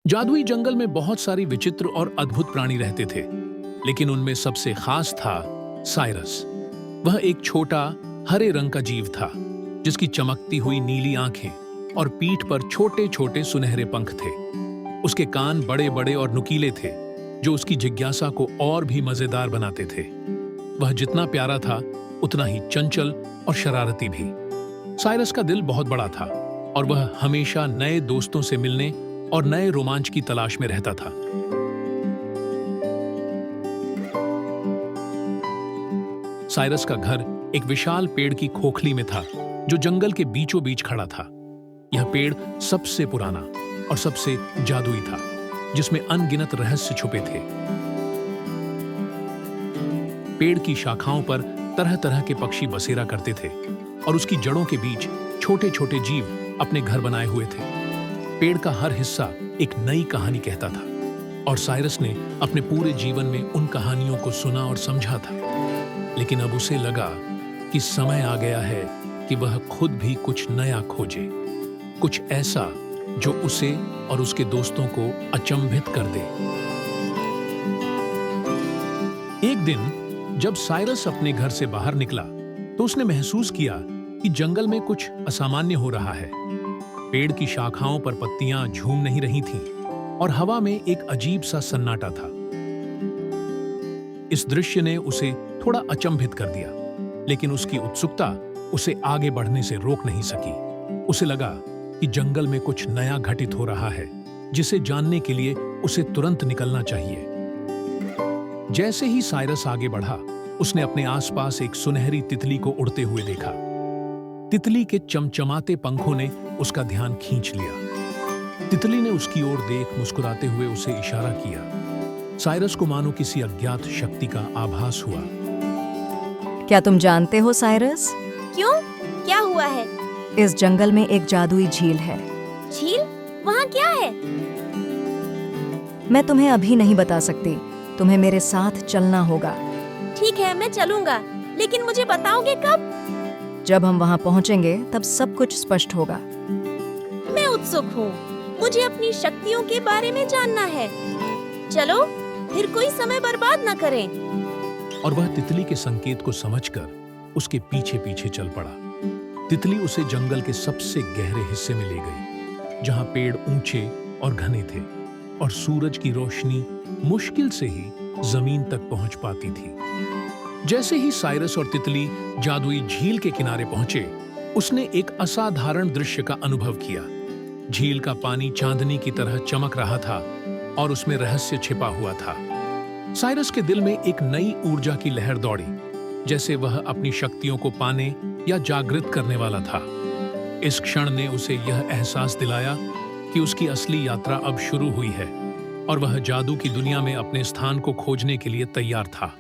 जादुई जंगल में बहुत सारी विचित्र और अद्भुत प्राणी रहते थे, लेकिन उनमें सबसे खास था साइरस। वह एक छोटा हरे रंग का जीव था, जिसकी चमकती हुई नीली आंखें और पीठ पर छोटे छोटे सुनहरे पंख थे। उसके कान बड़े बड़े और नुकीले थे, जो उसकी जिज्ञासा को और भी मजेदार बनाते थे। वह जितना प्यारा था, उतना ही चंचल और शरारती भी। साइरस का दिल बहुत बड़ा था और वह हमेशा नए दोस्तों से मिलने और नए रोमांच की तलाश में रहता था। साइरस का घर एक विशाल पेड़ की खोखली में था, जो जंगल के बीचों बीच खड़ा था। यह पेड़ सबसे पुराना और सबसे जादुई था, जिसमें अनगिनत रहस्य छुपे थे। पेड़ की शाखाओं पर तरह तरह के पक्षी बसेरा करते थे और उसकी जड़ों के बीच छोटे छोटे जीव अपने घर बनाए हुए थे। पेड़ का हर हिस्सा एक नई कहानी कहता था और साइरस ने अपने पूरे जीवन में उन कहानियों को सुना और समझा था। लेकिन अब उसे लगा कि समय आ गया है कि वह खुद भी कुछ नया खोजे, कुछ ऐसा जो उसे और उसके दोस्तों को अचंभित कर दे। एक दिन जब साइरस अपने घर से बाहर निकला, तो उसने महसूस किया कि जंगल में कुछ असामान्य हो रहा है। पेड़ की शाखाओं पर पत्तियां झूम नहीं रही थीं और हवा में एक अजीब सा सन्नाटा था। इस दृश्य ने उसे थोड़ा अचंभित कर दिया, लेकिन उसकी उत्सुकता उसे आगे बढ़ने से रोक नहीं सकी। उसे लगा कि जंगल में कुछ नया घटित हो रहा है, जिसे जानने के लिए उसे तुरंत निकलना चाहिए। जैसे ही साइरस आगे बढ़ा, उसने अपने आसपास एक सुनहरी तितली को उड़ते हुए देखा। तितली के चमचमाते पंखों ने उसका ध्यान खींच लिया। तितली ने उसकी ओर देख मुस्कुराते हुए उसे इशारा किया। साइरस को मानो किसी अज्ञात शक्ति का आभास हुआ। क्या तुम जानते हो साइरस? क्यों? क्या हुआ है? इस जंगल में एक जादुई झील है। झील? वहाँ क्या है? मैं तुम्हें अभी नहीं बता सकती, तुम्हें मेरे साथ चलना होगा। ठीक है, मैं चलूंगा, लेकिन मुझे बताओगे कब? जब हम वहाँ पहुँचेंगे तब सब कुछ स्पष्ट होगा। मैं उत्सुक हूँ, मुझे अपनी शक्तियों के बारे में जानना है। चलो, फिर कोई समय बर्बाद न करें। और वह तितली के संकेत को समझकर उसके पीछे पीछे चल पड़ा। तितली उसे जंगल के सबसे गहरे हिस्से में ले गई, जहाँ पेड़ ऊंचे और घने थे और सूरज की रोशनी मुश्किल से ही जमीन तक पहुंच पाती थी। जैसे ही साइरस और तितली जादुई झील के किनारे पहुंचे, उसने एक असाधारण दृश्य का अनुभव किया। झील का पानी चांदनी की तरह चमक रहा था और उसमें रहस्य छिपा हुआ था। साइरस के दिल में एक नई ऊर्जा की लहर दौड़ी, जैसे वह अपनी शक्तियों को पाने या जागृत करने वाला था। इस क्षण ने उसे यह एहसास दिलाया कि उसकी असली यात्रा अब शुरू हुई है और वह जादू की दुनिया में अपने स्थान को खोजने के लिए तैयार था।